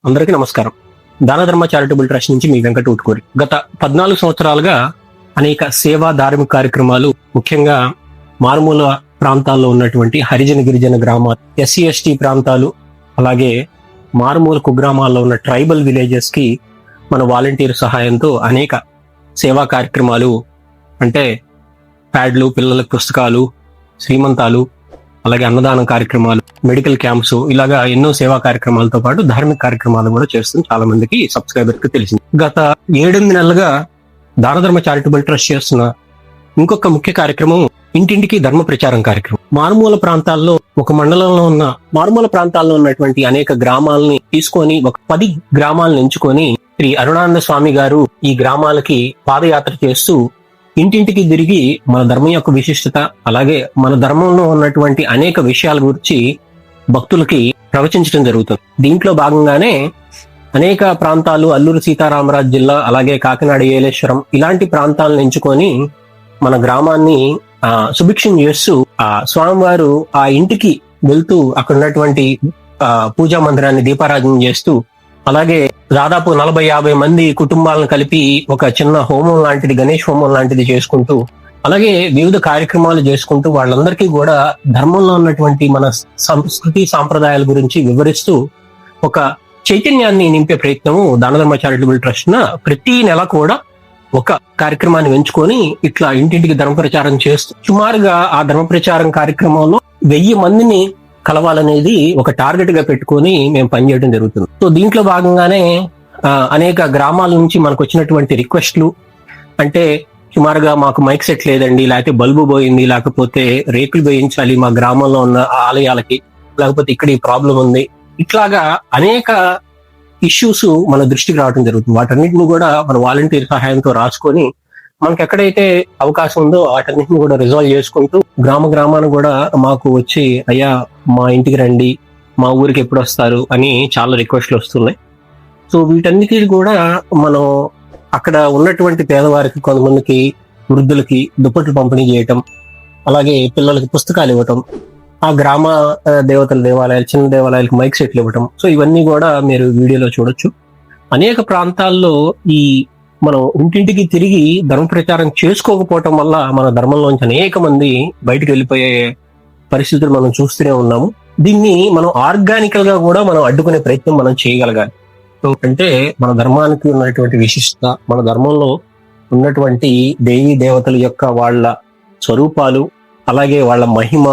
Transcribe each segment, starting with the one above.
అందరికీ నమస్కారం. Danadharma charitable trust నుంచి మీ వెంకట ఊటుకూరి. గత 14 సంవత్సరాలుగా అనేక సేవా ధార్మిక కార్యక్రమాలు, ముఖ్యంగా మారుమూల ప్రాంతాల్లో ఉన్నటువంటి హరిజన గిరిజన గ్రామాలు, ఎస్సీ ఎస్టీ ప్రాంతాలు, అలాగే మారుమూల కుగ్రామాల్లో ఉన్న ట్రైబల్ విలేజెస్ కి మన వాలంటీర్ సహాయంతో అనేక సేవా కార్యక్రమాలు, అంటే ప్యాడ్లు, పిల్లలకు పుస్తకాలు, శ్రీమంతాలు, అలాగే అన్నదానం కార్యక్రమాలు, మెడికల్ క్యాంప్స్, ఇలాగా ఎన్నో సేవా కార్యక్రమాలతో పాటు ధార్మిక కార్యక్రమాలు కూడా చేస్తుంది చాలా మందికి సబ్స్క్రైబర్ కి తెలిసింది. గత 7-8 నెలలుగా దానధర్మ చారిటబుల్ ట్రస్ట్ చేస్తున్న ఇంకొక ముఖ్య కార్యక్రమం ఇంటింటికి ధర్మ ప్రచారం కార్యక్రమం. మారుమూల ప్రాంతాల్లో, ఒక మండలంలో ఉన్న మారుమూల ప్రాంతాల్లో ఉన్నటువంటి అనేక గ్రామాలని తీసుకొని, ఒక 10 గ్రామాలను ఎంచుకొని శ్రీ అరుణానంద స్వామి గారు ఈ గ్రామాలకి పాదయాత్ర చేస్తూ ఇంటింటికి తిరిగి మన ధర్మం యొక్క విశిష్టత, అలాగే మన ధర్మంలో ఉన్నటువంటి అనేక విషయాల గురించి భక్తులకి ప్రవచించడం జరుగుతుంది. దీంట్లో భాగంగానే అనేక ప్రాంతాలు, అల్లూరు సీతారామరాజు జిల్లా, అలాగే కాకినాడ ఏలేశ్వరం, ఇలాంటి ప్రాంతాలను ఎంచుకొని మన గ్రామాన్ని సుభిక్షం చేస్తూ ఆ స్వామివారు ఆ ఇంటికి వెళ్తూ అక్కడ ఉన్నటువంటి పూజా మందిరాన్ని దీపారాధన చేస్తూ, అలాగే దాదాపు 40-50 మంది కుటుంబాలను కలిపి ఒక చిన్న హోమం లాంటిది, గణేష్ హోమం లాంటిది చేసుకుంటూ, అలాగే వివిధ కార్యక్రమాలు చేసుకుంటూ వాళ్ళందరికీ కూడా ధర్మంలో ఉన్నటువంటి మన సంస్కృతి సాంప్రదాయాల గురించి వివరిస్తూ ఒక చైతన్యాన్ని నింపే ప్రయత్నము దానధర్మ చారిటబుల్ ట్రస్ట్ ప్రతి నెల కూడా ఒక కార్యక్రమాన్ని ఎంచుకొని ఇట్లా ఇంటింటికి ధర్మ ప్రచారం చేస్తూ, సుమారుగా ఆ ధర్మ ప్రచారం కార్యక్రమంలో 1000 మందిని కలవాలనేది ఒక టార్గెట్ గా పెట్టుకొని మేము పనిచేయడం జరుగుతుంది. సో దీంట్లో భాగంగానే అనేక గ్రామాల నుంచి మనకు వచ్చినటువంటి రిక్వెస్ట్లు, అంటే సుమారుగా మాకు మైక్ సెట్ లేదండి, లేకపోతే బల్బు పోయింది, లేకపోతే రేకులు వేయించాలి మా గ్రామంలో ఉన్న ఆలయాలకి, లేకపోతే ఇక్కడ ఈ ప్రాబ్లం ఉంది, ఇట్లాగా అనేక ఇష్యూస్ మన దృష్టికి రావడం జరుగుతుంది. వాటన్నిటిని కూడా మన వాలంటీర్ సహాయంతో రాసుకొని మనకి ఎక్కడైతే అవకాశం ఉందో వాటన్నిటిని కూడా రిజాల్వ్ చేసుకుంటూ గ్రామాన్ని కూడా మాకు వచ్చి, అయ్యా మా ఇంటికి రండి, మా ఊరికి ఎప్పుడు వస్తారు అని చాలా రిక్వెస్ట్లు వస్తున్నాయి. సో వీటన్నిటిని కూడా మనం అక్కడ ఉన్నటువంటి పేదవారికి, కొంతమందికి వృద్ధులకి దుప్పట్లు పంపిణీ చేయటం, అలాగే పిల్లలకి పుస్తకాలు ఇవ్వటం, ఆ గ్రామ దేవతల దేవాలయాలు, చిన్న దేవాలయాలకు మైక్ సెట్లు ఇవ్వటం. సో ఇవన్నీ కూడా మీరు వీడియోలో చూడొచ్చు. అనేక ప్రాంతాల్లో ఈ మనం ఇంటింటికి తిరిగి ధర్మ ప్రచారం చేసుకోకపోవటం వల్ల మన ధర్మంలోంచి అనేక మంది బయటకు వెళ్ళిపోయే పరిస్థితులు మనం చూస్తూనే ఉన్నాము. దీన్ని మనం ఆర్గానికల్ గా కూడా మనం అడ్డుకునే ప్రయత్నం మనం చేయగలగాలి. అంటే మన ధర్మానికి ఉన్నటువంటి విశిష్టత, మన ధర్మంలో ఉన్నటువంటి దేవీ దేవతల యొక్క వాళ్ళ స్వరూపాలు, అలాగే వాళ్ళ మహిమ,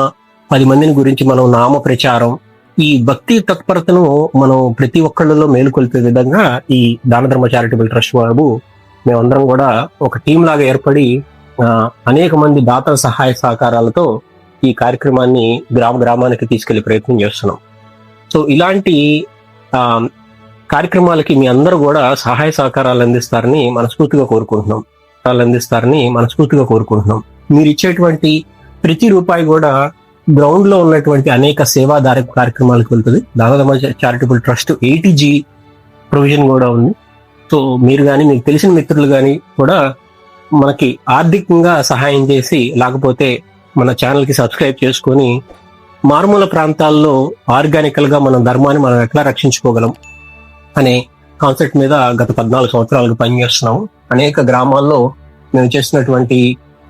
10 మందిని గురించి మనం నామ ప్రచారం, ఈ భక్తి తత్పరతను మనం ప్రతి ఒక్కళ్ళలో మేలుకొల్పే విధంగా ఈ దానధర్మ చారిటబుల్ ట్రస్ట్ వారు మేమందరం కూడా ఒక టీం లాగా ఏర్పడి అనేక మంది దాతల సహాయ సహకారాలతో ఈ కార్యక్రమాన్ని గ్రామానికి తీసుకెళ్లే ప్రయత్నం చేస్తున్నాం. సో ఇలాంటి కార్యక్రమాలకి మీ అందరూ కూడా సహాయ సహకారాలు అందిస్తారని మనస్ఫూర్తిగా కోరుకుంటున్నాం. మీరు ఇచ్చేటువంటి ప్రతి రూపాయి కూడా గ్రౌండ్ లో ఉన్నటువంటి అనేక సేవాధారక కార్యక్రమాలకు వెళ్తుంది. Danadharma charitable trust 80G provision కూడా ఉంది. సో మీరు కానీ, మీకు తెలిసిన మిత్రులు కానీ కూడా మనకి ఆర్థికంగా సహాయం చేసి, లేకపోతే మన ఛానల్ కి సబ్స్క్రైబ్ చేసుకొని మారుమూల ప్రాంతాల్లో ఆర్గానికల్ గా మన ధర్మాన్ని మనం ఎట్లా రక్షించుకోగలం అనే కాన్సెప్ట్ మీద గత 14 సంవత్సరాలకు పనిచేస్తున్నాము. అనేక గ్రామాల్లో మేము చేస్తున్నటువంటి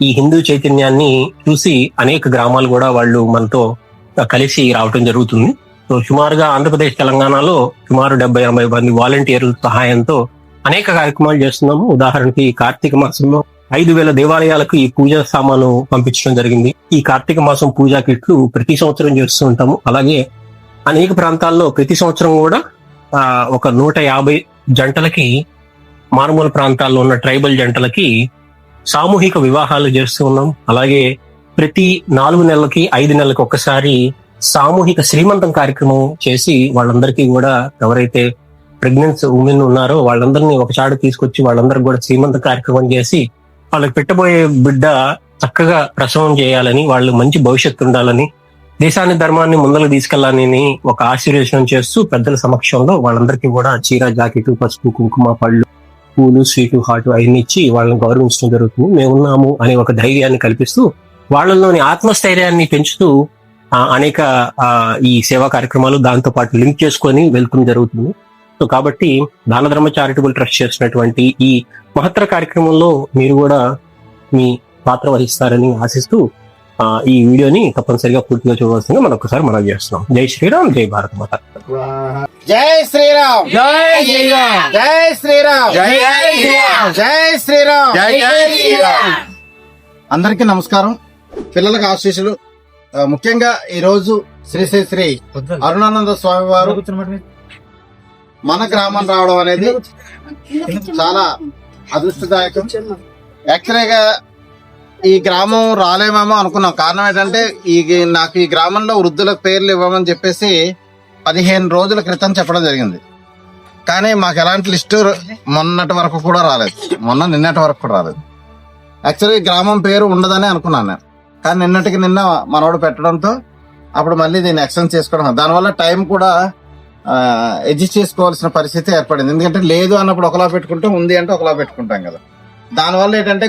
ఈ హిందూ చైతన్యాన్ని చూసి అనేక గ్రామాలు కూడా వాళ్ళు మనతో కలిసి రావటం జరుగుతుంది. సో సుమారుగా ఆంధ్రప్రదేశ్, తెలంగాణలో సుమారు 70-80 మంది వాలంటీర్ల సహాయంతో అనేక కార్యక్రమాలు చేస్తున్నాము. ఉదాహరణకి కార్తీక మాసంలో 5,000 దేవాలయాలకు ఈ పూజా సామాను పంపించడం జరిగింది. ఈ కార్తీక మాసం పూజా కిట్లు ప్రతి సంవత్సరం చేస్తూ ఉంటాము. అలాగే అనేక ప్రాంతాల్లో ప్రతి సంవత్సరం కూడా ఒక 150 జంటలకి, మారుమూల ప్రాంతాల్లో ఉన్న ట్రైబల్ జంటలకి సామూహిక వివాహాలు చేస్తూ ఉన్నాం. అలాగే ప్రతి 4 నెలలకి, 5 నెలలకి ఒక్కసారి సామూహిక శ్రీమంతం కార్యక్రమం చేసి వాళ్ళందరికీ కూడా, ఎవరైతే ప్రెగ్నెంట్ ఉమెన్ ఉన్నారో వాళ్ళందరినీ ఒకసారి తీసుకొచ్చి వాళ్ళందరికీ కూడా శ్రీమంత కార్యక్రమం చేసి వాళ్ళకి పెట్టబోయే బిడ్డ చక్కగా ప్రసవం చేయాలని, వాళ్ళు మంచి భవిష్యత్తు ఉండాలని, దేశాన్ని, ధర్మాన్ని ముందరకు తీసుకెళ్లాలని ఒక ఆశీర్వచనం చేస్తూ పెద్దల సమక్షంలో వాళ్ళందరికీ కూడా చీర, జాకెట్, పసుపు, కుంకుమ, పళ్ళు, పూలు, స్వీటు, హాటు అవన్నీ ఇచ్చి వాళ్ళని గౌరవించడం జరుగుతుంది. మేమున్నాము అనే ఒక ధైర్యాన్ని కల్పిస్తూ, వాళ్ళలోని ఆత్మస్థైర్యాన్ని పెంచుతూ అనేక ఈ సేవా కార్యక్రమాలు దాంతో పాటు లింక్ చేసుకొని వెళ్తూ జరుగుతుంది. సో కాబట్టి దాన ధర్మ చారిటబుల్ ట్రస్ట్ చేసినటువంటి ఈ మహత్తర కార్యక్రమంలో మీరు కూడా మీ పాత్ర వహిస్తారని ఆశిస్తూ ఈ వీడియోని తప్పనిసరిగా పూర్తిగా చూడవలసిందిగా మనం ఒకసారి మనం చేస్తున్నాం. జై శ్రీరామ్, జై భారత్ మాత. జై శ్రీరామ్, జై శ్రీరామ్, జై శ్రీరామ్, జై శ్రీరామ్, జై శ్రీరామ్, జై శ్రీరామ్. అందరికీ నమస్కారం. పిల్లలకు ఆశీస్సులు. ముఖ్యంగా ఈ రోజు శ్రీ శ్రీ శ్రీ అరుణానంద స్వామి వారు మన గ్రామం రావడం అనేది చాలా అదృష్టదాయకం. యాక్చువల్గా ఈ గ్రామం రాలేమేమో అనుకున్నాం. కారణం ఏంటంటే నాకు ఈ గ్రామంలో వృద్ధులకు పేర్లు ఇవ్వమని చెప్పేసి 15 రోజుల క్రితం చెప్పడం జరిగింది. కానీ మాకు ఎలాంటి లిస్టు మొన్నటి వరకు కూడా రాలేదు. నిన్నటి వరకు కూడా రాలేదు. యాక్చువల్లీ గ్రామం పేరు ఉండదని అనుకున్నాను నేను. కానీ నిన్నటికి నిన్న మనోడు పెట్టడంతో అప్పుడు మళ్ళీ దీన్ని ఎక్స్టెండ్ చేసుకోవడం, దానివల్ల టైం కూడా అడ్జస్ట్ చేసుకోవాల్సిన పరిస్థితి ఏర్పడింది. ఎందుకంటే లేదు అన్నప్పుడు ఒకలా పెట్టుకుంటాం, ఉంది అంటే ఒకలా పెట్టుకుంటాం కదా. దానివల్ల ఏంటంటే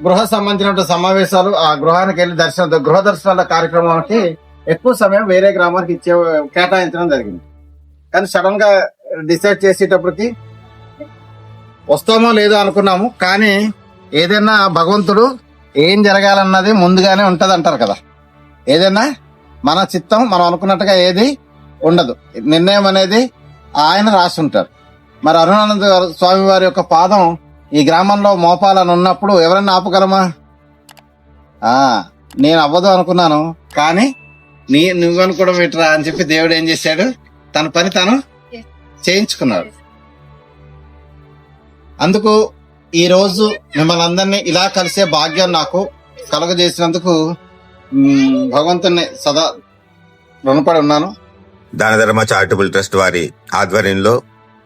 గృహ సంబంధించిన సమావేశాలు, ఆ గృహానికి వెళ్ళి గృహ దర్శనాల కార్యక్రమానికి ఎక్కువ సమయం వేరే గ్రామానికి కేటాయించడం జరిగింది. కానీ సడన్ గా డిసైడ్ చేసేటప్పటికి వస్తామో లేదో అనుకున్నాము. కానీ ఏదైనా భగవంతుడు ఏం జరగాలన్నది ముందుగానే ఉంటది అంటారు కదా. ఏదైనా మన చిత్తం మనం అనుకున్నట్టుగా ఏది ఉండదు. నిర్ణయం అనేది ఆయన రాసి ఉంటారు. మరి అరుణానంద స్వామి వారి యొక్క పాదం ఈ గ్రామంలో మోపాలని ఉన్నప్పుడు ఎవరన్నా ఆపగలమా? నేను అవ్వదు అనుకున్నాను. కానీ నువ్వనుకోవడం పెట్టరా అని చెప్పి దేవుడు ఏం చేశాడు, తన పని తాను చేయించుకున్నాడు. అందుకు ఈ రోజు మిమ్మల్ని అందరినీ ఇలా కలిసే భాగ్యం నాకు కలుగజేసినందుకు భగవంతుని సదా రుణపడి ఉన్నాను. దాన ధర్మ చారిటబుల్ ట్రస్ట్ వారి ఆధ్వర్యంలో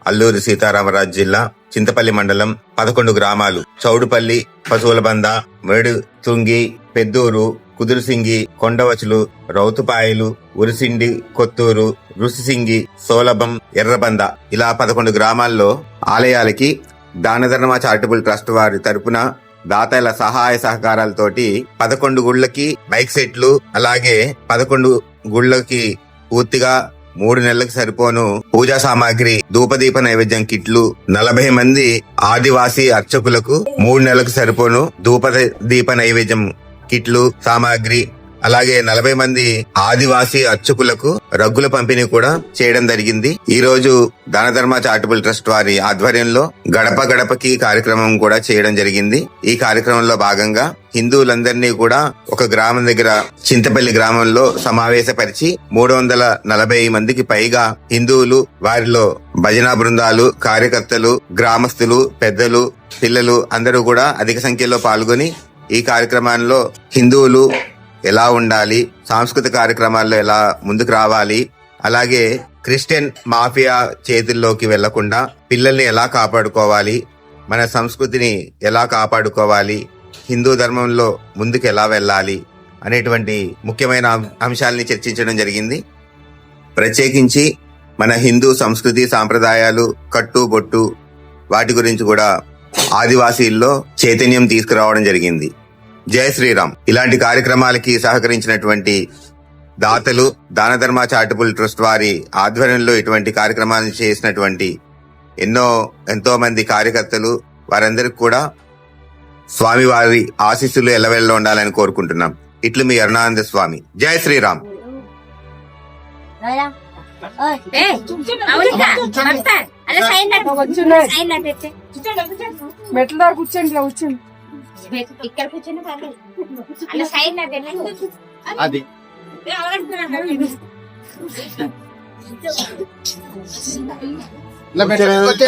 అల్లూరి సీతారామరాజు జిల్లా చింతపల్లి మండలం 11 గ్రామాలు చౌడుపల్లి, పశువులబంద, మేడు తుంగి, పెద్దూరు, కుదురుసింగి, కొండవచులు, రౌతుపాయలు, ఉరిసిండి, కొత్తూరు, రుసిసింగి, సోలభం, ఎర్రబంద ఇలా 11 గ్రామాల్లో ఆలయాలకి దాన ధర్మ చారిటబుల్ ట్రస్ట్ వారి తరపున దాతల సహాయ సహకారాలతోటి 11 గుళ్ళకి బైక్ సెట్లు, అలాగే 11 గుళ్ళకి పూర్తిగా 3 నెలలకు సరిపోను పూజా సామాగ్రి, ధూపదీప నైవేద్యం కిట్లు, 40 మంది ఆదివాసీ అర్చకులకు 3 నెలలకు సరిపోను ధూపదీప నైవేద్యం కిట్లు సామాగ్రి, అలాగే 40 మంది ఆదివాసీ అర్చకులకు రగ్గుల పంపిణీ కూడా చేయడం జరిగింది. ఈ రోజు దాన ధర్మ చారిటబుల్ ట్రస్ట్ వారి ఆధ్వర్యంలో గడప గడపకి కార్యక్రమం కూడా చేయడం జరిగింది. ఈ కార్యక్రమంలో భాగంగా హిందువులందరినీ కూడా ఒక గ్రామం దగ్గర చింతపల్లి గ్రామంలో సమావేశపరిచి 340 మందికి పైగా హిందువులు, వారిలో భజనా బృందాలు, కార్యకర్తలు, గ్రామస్తులు, పెద్దలు, పిల్లలు అందరూ కూడా అధిక సంఖ్యలో పాల్గొని ఈ కార్యక్రమంలో హిందువులు ఎలా ఉండాలి, సాంస్కృతిక కార్యక్రమాల్లో ఎలా ముందుకు రావాలి, అలాగే క్రిస్టియన్ మాఫియా చేతుల్లోకి వెళ్లకుండా పిల్లల్ని ఎలా కాపాడుకోవాలి, మన సంస్కృతిని ఎలా కాపాడుకోవాలి, హిందూ ధర్మంలో ముందుకు ఎలా వెళ్ళాలి అనేటువంటి ముఖ్యమైన అంశాలని చర్చించడం జరిగింది. ప్రత్యేకించి మన హిందూ సంస్కృతి సాంప్రదాయాలు, కట్టుబొట్టు వాటి గురించి కూడా ఆదివాసీల్లో చైతన్యం తీసుకురావడం జరిగింది. జై శ్రీరామ్. ఇలాంటి కార్యక్రమాలకి సహకరించినటువంటి దాతలు, దాన ధర్మ చారిటబుల్ ట్రస్ట్ వారి ఆధ్వర్యంలో ఇటువంటి కార్యక్రమాలను చేసినటువంటి ఎంతో మంది కార్యకర్తలు, వారందరికి కూడా స్వామివారి ఆశీస్సులు ఎల్లవెల్ల ఉండాలని కోరుకుంటున్నాం. ఇట్లు మీ అరుణానంద స్వామి. జై శ్రీరామ్. మెట్ల కూర్చోండి. ఇక్కడ కూర్చొని అలా సైడ్ అది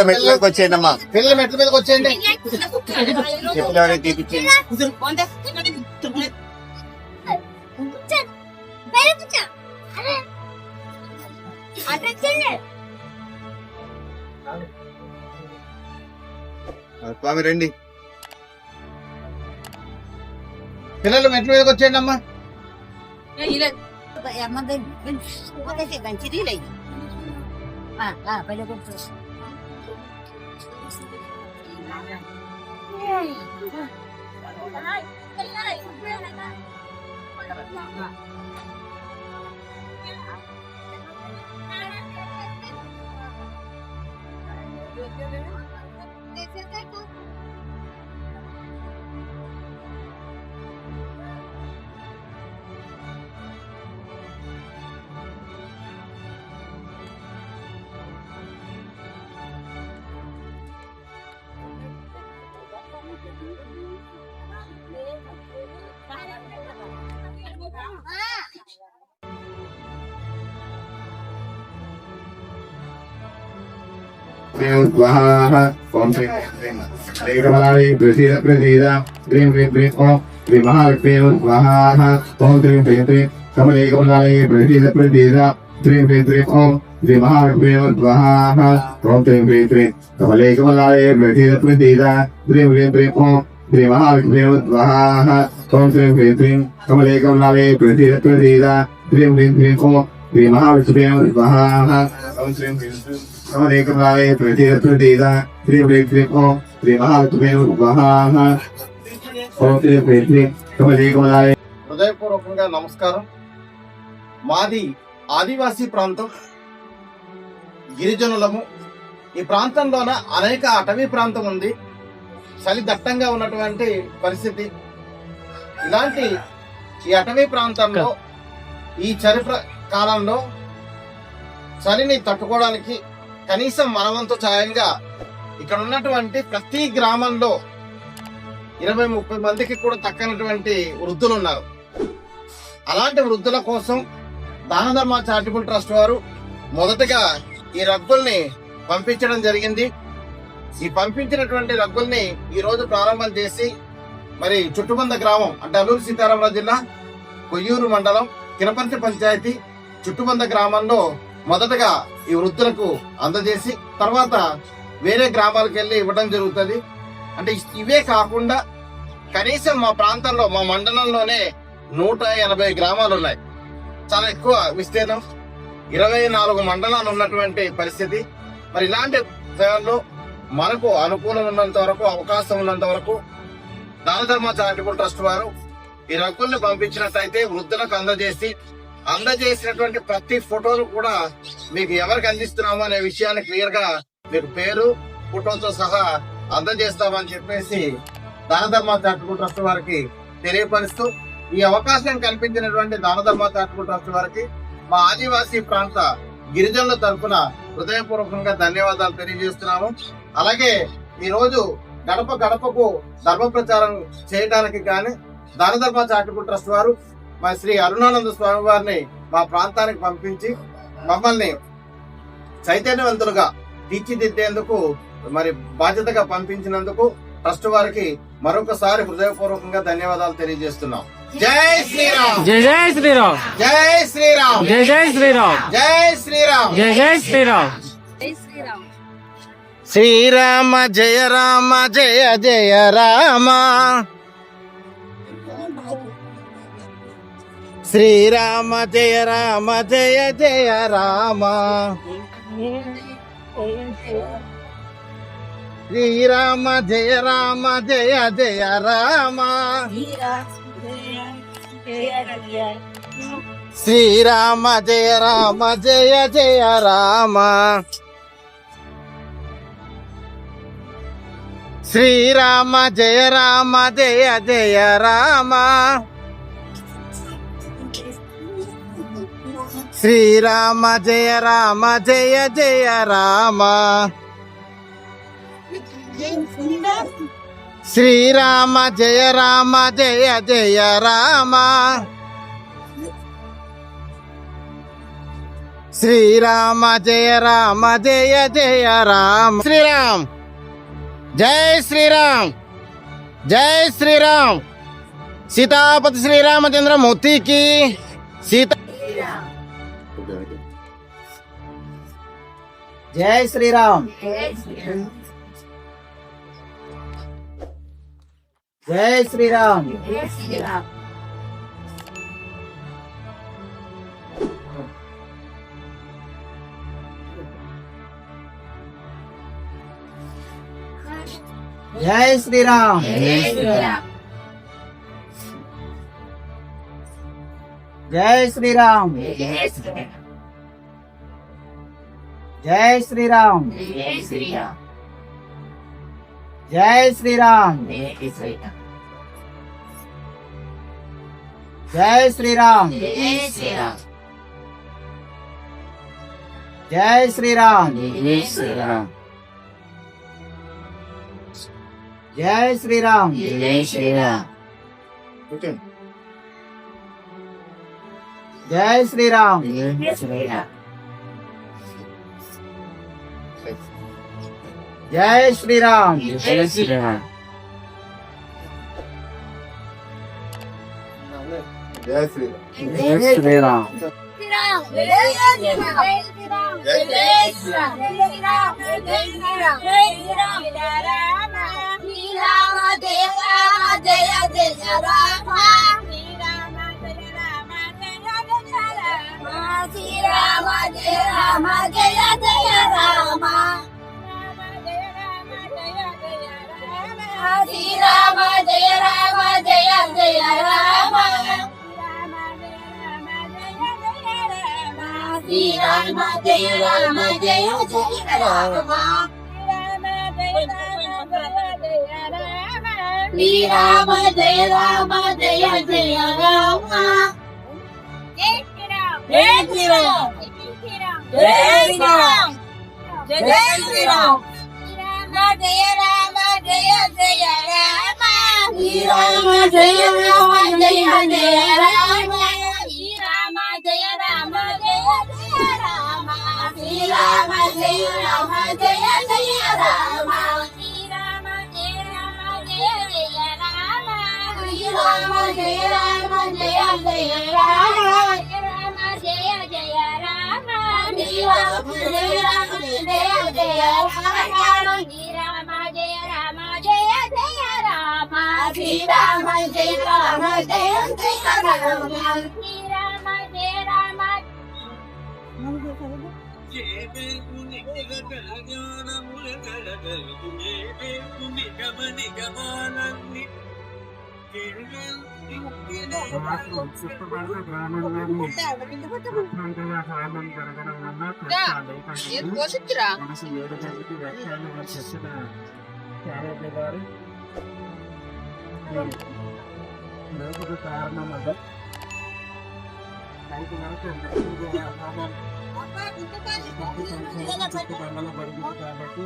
మెట్లకి వచ్చేయండమ్మా. పిల్లలు మెట్ల మీదకి వచ్చేయండి. స్వామి రండి. పిల్లలు మెట్ల మీదకి వచ్చేయండి అమ్మా. स्वाहा ओम श्री एकमलाय प्रसीद प्रसीद ह्रीं ह्रीं ह्रीं ओम श्री महालक्ष्मी स्वाहा ओम श्री ह्रीं ह्रीं कमलेकमलाय प्रसीद प्रसीद ह्रीं ह्रीं ह्रीं ओम श्री महालक्ष्मी स्वाहा ओम श्री ह्रीं ह्रीं कमलेकमलाय प्रसीद प्रसीद ह्रीं ह्रीं ह्रीं ओम श्री महालक्ष्मी स्वाहा ओम श्री ह्रीं ह्रीं कमलेकमलाय प्रसीद प्रसीद ह्रीं ह्रीं ह्रीं ओम श्री महालक्ष्मी स्वाहा ओम श्री ह्रीं ह्रीं कमलेकमलाय प्रसीद प्रसीद ह्रीं ह्रीं ह्रीं ओम श्री महालक्ष्मी स्वाहा ओम श्री ह्रीं ह्रीं कमलेकमलाय. హృదయపూర్వకంగా నమస్కారం. మాది ఆదివాసీ ప్రాంతం, గిరిజనులము. ఈ ప్రాంతంలోన అనేక అటవీ ప్రాంతం ఉంది. చలి దట్టంగా ఉన్నటువంటి పరిస్థితి. ఇలాంటి ఈ అటవీ ప్రాంతంలో ఈ చలి కాలంలో చలిని తట్టుకోవడానికి కనీసం మనవంతు సాయంగా ఇక్కడ ఉన్నటువంటి ప్రతి గ్రామంలో 20-30 మందికి కూడా తక్కనటువంటి వృద్ధులు ఉన్నారు. అలాంటి వృద్ధుల కోసం దాన ధర్మ చారిటబుల్ ట్రస్ట్ వారు మొదటగా ఈ రగ్గుల్ని పంపించడం జరిగింది. ఈ పంపించినటువంటి రగ్గుల్ని ఈ రోజు ప్రారంభం చేసి మరి చుట్టుబంద గ్రామం అంటే అల్లూరు సీతారామరాజు జిల్లా కొయ్యూరు మండలం కినపర్తి పంచాయతీ చుట్టుబంద గ్రామంలో మొదటగా ఈ వృద్ధులకు అందజేసి తర్వాత వేరే గ్రామాలకు వెళ్ళి ఇవ్వడం జరుగుతుంది. అంటే ఇవే కాకుండా కనీసం మా ప్రాంతంలో మా మండలంలోనే 180 గ్రామాలు ఉన్నాయి. చాలా ఎక్కువ విస్తీర్ణం, 24 మండలాలు ఉన్నటువంటి పరిస్థితి. మరి ఇలాంటి సేవల్లో మనకు అనుకూలం ఉన్నంత వరకు, అవకాశం ఉన్నంత వరకు దాన ధర్మ చారిటబుల్ ట్రస్ట్ వారు ఈ రగ్గుల్ని పంపించినట్టయితే వృద్ధులకు అందజేసినటువంటి ప్రతి ఫోటోలు కూడా మీకు ఎవరికి అందిస్తున్నాము అనే విషయాన్ని క్లియర్ గా మీకు పేరు ఫోటోతో సహా అందజేస్తామని చెప్పేసి దాన ధర్మ చారిటబుల్ ట్రస్ట్ వారికి తెలియపరుస్తూ ఈ అవకాశం కల్పించినటువంటి దాన ధర్మ చారిటబుల్ ట్రస్ట్ వారికి మా ఆదివాసీ ప్రాంత గిరిజనుల తరఫున హృదయపూర్వకంగా ధన్యవాదాలు తెలియజేస్తున్నాము. అలాగే ఈ రోజు గడప గడపకు ధర్మ ప్రచారం చేయడానికి కానీ దాన ధర్మ చారిటబుల్ ట్రస్ట్ వారు మా శ్రీ అరుణానంద స్వామి వారిని మా ప్రాంతానికి పంపించి మమ్మల్ని చైతన్యవంతులుగా తీర్చిదిద్దేందుకు మరి బాధ్యతగా పంపించినందుకు ట్రస్ట్ వారికి మరొకసారి హృదయపూర్వకంగా ధన్యవాదాలు తెలియజేస్తున్నాం. జై శ్రీరామ్, జై జై శ్రీరామ్, జై శ్రీరామ్, జై జై శ్రీరామ్, జై శ్రీరామ్, జై జై శ్రీరామ్. శ్రీరామ జయ రామ జయ జయ రామ, శ్రీరామ జయ రామ జయ జయ రామ, శ్రీరామ జయ రామ జయ జయ రామ, శ్రీరామ జయ రామ జయ జయ రామ, శ్రీరామ జయ రామ జయ జయ రామ, శ్రీరామ జయ రామ జయ జయ రామ, శ్రీరామ జయ రామ జయ జయ రామ, శ్రీరామ జయ రామ జయ జయ రామ. శ్రీరామ్, జై శ్రీరామ్, జై శ్రీరామ్. సీతాపతి శ్రీరామచంద్ర మూర్తికి సీత. జై శ్రీరామ్, జై శ్రీరామ్. జై శ్రీరామ్, జై శ్రీరామ్, జై శ్రీరామ్, జై శ్రీరామ్ జై శ్రీరామ్ జై శ్రీరామ్ జై శ్రీరామ్ కూర్చోండి. జై శ్రీరామ్ జై శ్రీరామ్ జై శ్రీరామ్. జై శ్రీరామ్ శ్రీరామ జయ రామ జయ జయ రామ జయ శ్రీరామ్ జయ శ్రీరామ్ జయ శ్రీరామ్ జయ రామ జయ జయ రామ శ్రీరామ జయ రామ జయ జయ రామ శ్రీరామ జయ రామ జయ జయ రామ శ్రీరామ జయ రామ జయ జయ రామ శ్రీరామ జయ రామ జయ జయ రామ శ్రీరామ జయ రామ జయ జయ రామ రామ జయ జయ రామ శ్రీరామ జయ రామ జయ జయ రామ శ్రీరామ జయ రామ జయ జయ రామ శ్రీరామ జయ రామ జయ జయ రామ శ్రీరామ జయ రామ కాబట్టి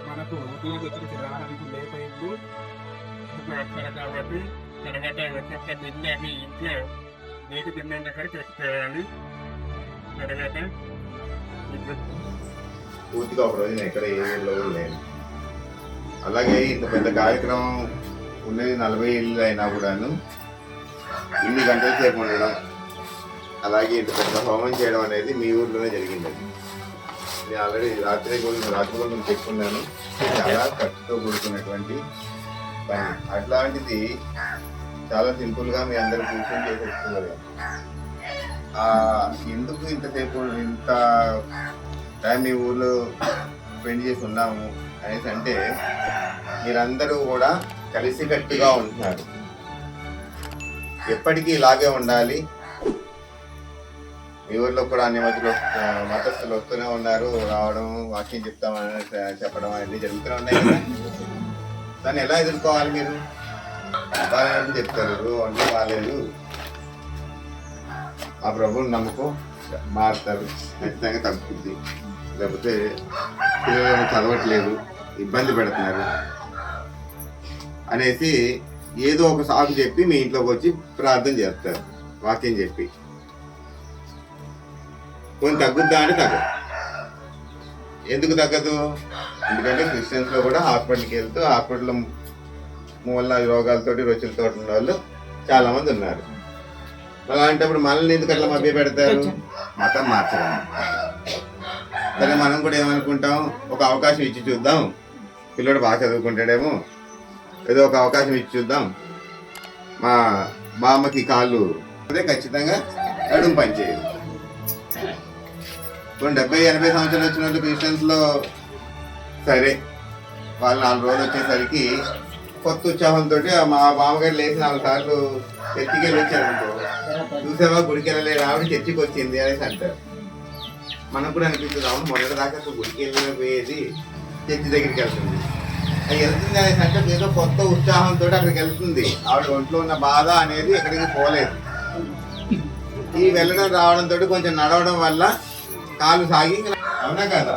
మనకు ఉద్యోగస్తులకు రావడానికి లేట్ అయింది కాబట్టి తర్వాత ఒక్కొక్క బిల్లు ఇంట్లో నీటి బిల్లు దగ్గర తెచ్చుకోవాలి. తర్వాత పూర్తిగా ఒక రోజు నేను ఎక్కడ ఏ ఊళ్ళో కూడా లేను. అలాగే ఇంత పెద్ద కార్యక్రమం ఉన్నది 40 ఇళ్ళు అయినా కూడాను ఇన్ని గంటల సేపు ఉండడం, అలాగే ఇంత పెద్ద హోమం చేయడం అనేది మీ ఊర్లోనే జరిగిందండి. నేను ఆల్రెడీ రాత్రి కూడా నేను చెప్పుకున్నాను, చాలా ఖర్చుతో కూడుకున్నటువంటి పని. అట్లాంటిది చాలా సింపుల్గా మీ అందరూ కూర్చొని చేసేసుకోవాలి. ఎందుకు ఇంతసేపు ఇంత టైం మీ ఊర్లో స్పెండ్ చేసి ఉన్నాము అనేసి అంటే మీరందరూ కూడా కలిసికట్టుగా ఉంటున్నారు. ఎప్పటికీ ఇలాగే ఉండాలి. మీ ఊర్లో కూడా అన్ని మతస్థులు వస్తూనే ఉన్నారు, రావడం, వాక్యం చెప్తామని చెప్పడం అన్నీ జరుగుతూనే ఉన్నాయి కదా. దాన్ని ఎలా ఎదుర్కోవాలి? మీరు బాగానే చెప్తారు, అంటే బాగాలేదు, ఆ ప్రభువుని నమ్మకం, మారుతారు, ఖచ్చితంగా తగ్గుతుంది. లేకపోతే పిల్లలు చదవట్లేదు, ఇబ్బంది పెడుతున్నారు అనేసి ఏదో ఒక సాకు చెప్పి మీ ఇంట్లోకి వచ్చి ప్రార్థన చేస్తారు, వాక్యం చెప్పి. కొన్ని తగ్గుద్దా అంటే తగ్గదు. ఎందుకు తగ్గదు? ఎందుకంటే క్రిస్టియన్స్లో కూడా హాస్పిటల్కి వెళ్తూ హాస్పిటల్లో మూల రోగాలతోటి రుచులతో ఉన్న వాళ్ళు చాలా మంది ఉన్నారు. అలాంటప్పుడు మనల్ని ఎందుకు అట్లా మభ్య పెడతారు? మతం మార్చడం. సరే, మనం కూడా ఏమనుకుంటాం, ఒక అవకాశం ఇచ్చి చూద్దాం, పిల్లడు బాగా చదువుకుంటాడేమో, ఏదో ఒక అవకాశం ఇచ్చి చూద్దాం, మా బామ్మకి కాళ్ళు అదే ఖచ్చితంగా నడుము పనిచేయదు. కొన్ని 70-80 సంవత్సరాలు వచ్చిన వాళ్ళు క్రిస్టియన్స్లో సరే, వాళ్ళు 4 రోజులు వచ్చేసరికి కొత్త ఉత్సాహంతో మా మామగారు లేచి 4 సార్లు చర్చికి వెళ్ళి వచ్చారనుకో, చూసావా గుడికి వెళ్ళలేదు, ఆవిడ చర్చికి వచ్చింది అనేసి అంటారు. మనకు కూడా అనిపిస్తుంది, అవును మొన్నటి దాకా గుడికి వెళ్ళిపోయేది చర్చి దగ్గరికి వెళ్తుంది అది వెళ్తుంది అనేసి అంటే ఏదో కొత్త ఉత్సాహంతో అక్కడికి వెళ్తుంది. ఆవిడ ఒంట్లో ఉన్న బాధ అనేది ఎక్కడికి పోలేదు. ఈ వెళ్ళడం రావడంతో కొంచెం నడవడం వల్ల కాలు సాగి, అవునా కదా,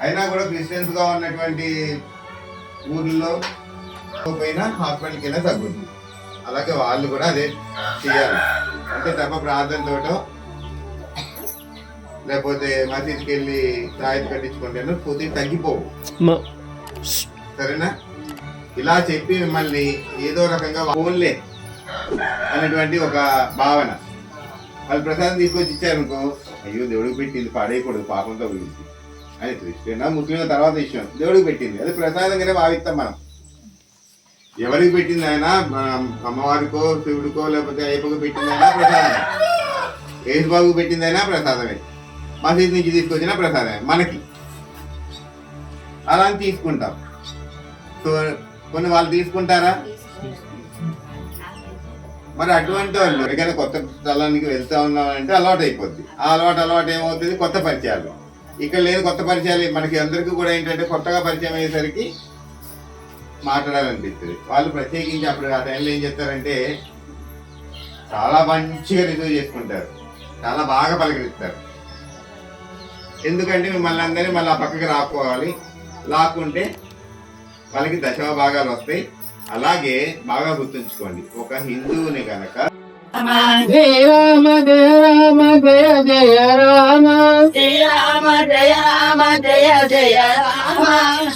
అయినా కూడా క్రిస్టియన్స్ గా ఉన్నటువంటి ఊర్లో పోయినా హాస్పిటల్కి వెళ్ళినా తగ్గుతుంది. అలాగే వాళ్ళు కూడా అదే చేయాలి. అంటే తప్ప ప్రార్థనతోటో లేకపోతే మసీద్కి వెళ్ళి తాయెత్తు కట్టించుకుంటే పూర్తి తగ్గిపోవు. సరేనా? ఇలా చెప్పి మిమ్మల్ని ఏదో రకంగా ఫోన్లే అనేటువంటి ఒక భావన, వాళ్ళు ప్రసాదం తీసుకొచ్చి ఇచ్చారనుకో, అయ్యో దేవుడికి పెట్టింది పాడేయకూడదు పాపంతో గురించి అని క్రిస్టియన్ ముస్లిం తర్వాత విషయం, దేవుడికి పెట్టింది అది ప్రసాదంగానే భావిస్తాం మనం. ఎవరికి పెట్టింది అయినా అమ్మవారికో శివుడికో లేకపోతే అయ్యప్పకు పెట్టిందైనా ప్రసాదమే, యేసుబాబుకు పెట్టిందైనా ప్రసాదమే, మసీద్ నుంచి తీసుకొచ్చినా ప్రసాదమే మనకి. అలా తీసుకుంటాం. సో కొన్ని వాళ్ళు తీసుకుంటారా? మరి అటువంటి వాళ్ళు ఎక్కడికైనా కొత్త స్థలానికి వెళ్తా ఉన్నామంటే అలవాటు అయిపోద్ది. ఆ అలవాటు ఏమవుతుంది? కొత్త పరిచయాలు. ఇక్కడ లేని కొత్త పరిచయాలు మనకి అందరికీ కూడా ఏంటంటే కొత్తగా పరిచయం అయ్యేసరికి మాట్లాడాలనిపిస్తుంది. వాళ్ళు ప్రత్యేకించి అప్పుడు ఆ టైంలో ఏం చేస్తారంటే చాలా మంచిగా రిసీవ్ చేసుకుంటారు, చాలా బాగా పలకరిస్తారు. ఎందుకంటే మిమ్మల్ని అందరినీ మళ్ళీ ఆ పక్కకి రాకపోవాలి, లాక్కుంటే వాళ్ళకి దశమ భాగాలు వస్తాయి. అలాగే బాగా గుర్తుంచుకోండి, ఒక హిందువుని కనుక జయ రామ జయ రామ జయ జయ రామ, శ్రీరామ జయ రామ జయ జయ రామ,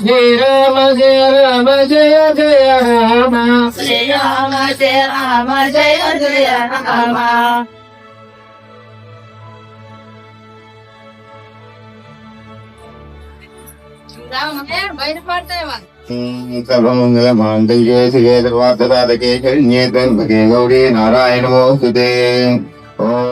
శ్రీరామ జయ రామ జయ జయ రామ, శ్రీరామ జయ రామ జయ జయ రామ. బయటపడతాయి సర్వమంగళ మాంగళ్యే శివే సర్వార్థసాధకే శరణ్యే త్ర్యంబకే గౌరీ నారాయణ నమోస్తుతే. ఓం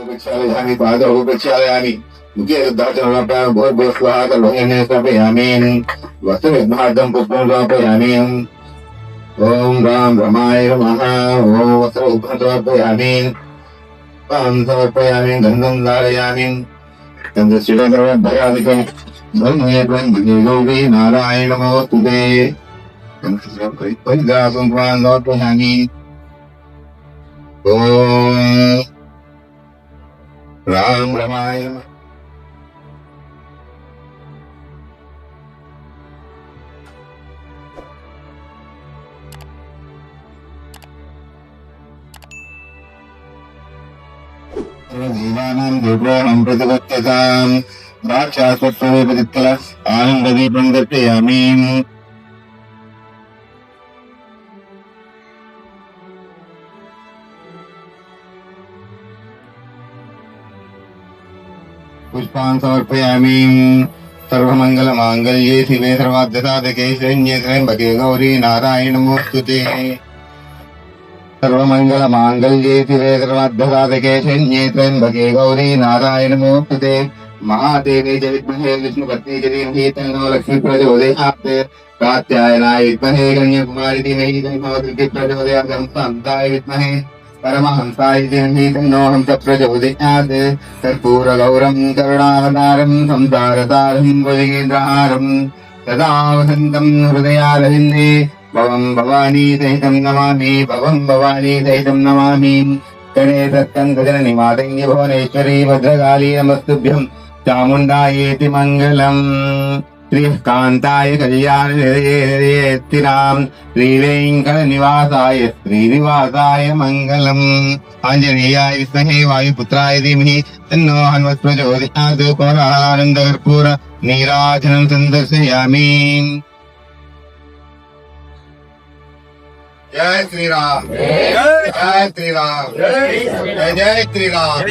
प्रक्षालयामि पादौ प्रक्षालयामि मुखे शुद्धाचरणप्राण भो स्वाहा सर्वजने स्थापयामि वस्त्रविद्मार्गं पुष्पं स्थापयामि ओम राम रमाय नमः ओम वस्त्रपुष्पं समर्पयामि पां समर्पयामि गन्धं धारयामि चन्द्रशिरोधरभयादिकं ब्रह्मे ब्रह्मणे गौरी नारायण नमोस्तुते परिदासं स्वान् समर्पयामि ओम राम रमाय नमः देवानां देवोऽहं प्रतिपत्यतां द्राक्षास्वत्वमेपतित्तल आनन्ददीपं दर्शयामि पुष्पान् समर्पयामि सर्वमङ्गलमाङ्गल्ये शिवे सर्वार्थसाधके शरण्ये त्र्यम्बके गौरी नारायण नमोस्तुते सर्वमङ्गलमाङ्गल्ये शिवे सर्वार्थसाधके शरण्ये त्र्यम्बके गौरी नारायण नमोस्तुते महादेवी च विद्महे विष्णुपत्नी च धीमहि तन्नो लक्ष्मी प्रचोदयात् कात्यायनाय विद्महे कन्याकुमारी धीमहि तन्नो दुर्गे प्रचोदयात् हंसाय विद्महे परमहंसाय धीमहि तन्नो हंस प्रचोदयात् कर्पूरगौरं करुणावतारं संसारसारं भुजगेन्द्रहारं सदा वसन्तं हृदयारविन्दे भवं भवानी सहितं नमामि भवं भवानी सहितं नमामि करे सत्कन्दजननि मातङ्गी भुवनेश्वरी भद्रकाली नमस्तुभ्यं चामुण्डायेति मङ्गलम् श्रीः कान्ताय कल्याणनिधयेतिरां श्रीवेङ्कटनिवासाय श्रीनिवासाय मङ्गलम् आञ्जनेयाय विद्महे वायुपुत्राय धीमहि तन्नो हनुमत् प्रचोदयात् कोलाहलानन्दकर्पूर नीराजनं सन्दर्शयामि జై శ్రీరామ్ జై శ్రీరామ్ జై శ్రీరామ్.